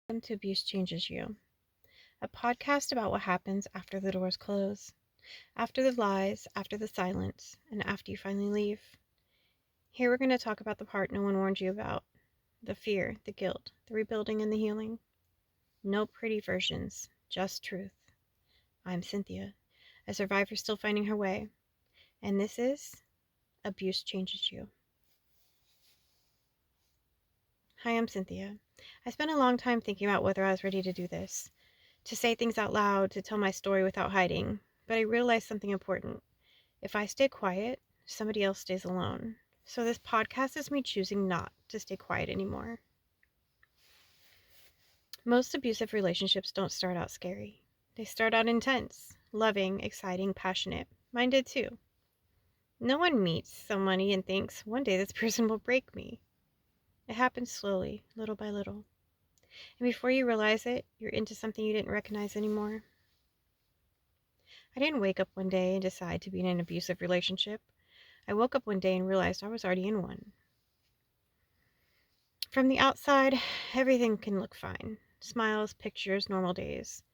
Welcome to Abuse Changes You, a podcast about what happens after the doors close, after the lies, after the silence, and after you finally leave. Here we're going to talk about the part no one warned you about, the fear, the guilt, the rebuilding, and the healing. No pretty versions, just truth. I'm Cynthia, a survivor still finding her way, and this is Abuse Changes You. Hi, I'm Cynthia. I spent a long time thinking about whether I was ready to do this. To say things out loud, to tell my story without hiding, but I realized something important. If I stay quiet, somebody else stays alone. So this podcast is me choosing not to stay quiet anymore. Most abusive relationships don't start out scary. They start out intense, loving, exciting, passionate. Mine did too. No one meets somebody and thinks, one day this person will break me. It happens slowly, little by little. And before you realize it, you're into something you didn't recognize anymore. I didn't wake up one day and decide to be in an abusive relationship. I woke up one day and realized I was already in one. From the outside, everything can look fine. Smiles, pictures, normal days.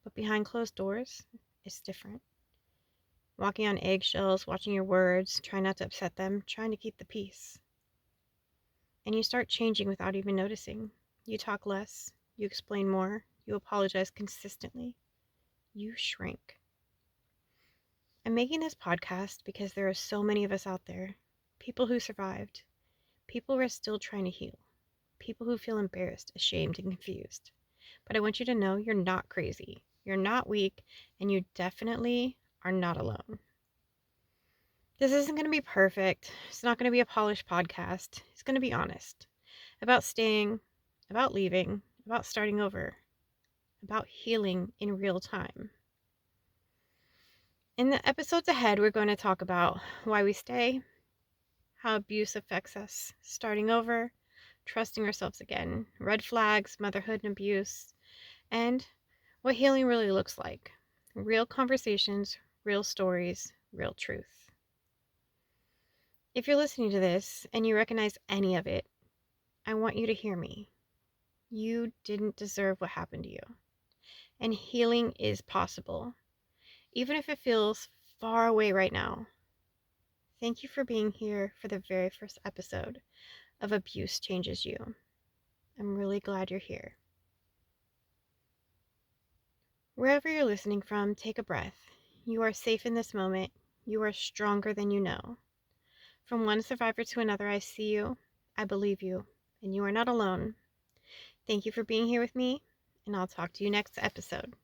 But behind closed doors, it's different. Walking on eggshells, watching your words, trying not to upset them, trying to keep the peace. And you start changing without even noticing. You talk less, you explain more, you apologize consistently. You shrink. I'm making this podcast because there are so many of us out there. People who survived. People who are still trying to heal. People who feel embarrassed, ashamed, and confused. But I want you to know you're not crazy. You're not weak, and you definitely are not alone. This isn't going to be perfect. It's not going to be a polished podcast. It's going to be honest. About staying, about leaving, about starting over, about healing in real time. In the episodes ahead, we're going to talk about why we stay, how abuse affects us, starting over, trusting ourselves again, red flags, motherhood and abuse, and what healing really looks like. Real conversations, real stories, real truth. If you're listening to this and you recognize any of it, I want you to hear me. You didn't deserve what happened to you. And healing is possible, even if it feels far away right now. Thank you for being here for the very first episode of Abuse Changes You. I'm really glad you're here. Wherever you're listening from, take a breath. You are safe in this moment. You are stronger than you know. From one survivor to another, I see you, I believe you, and you are not alone. Thank you for being here with me, and I'll talk to you next episode.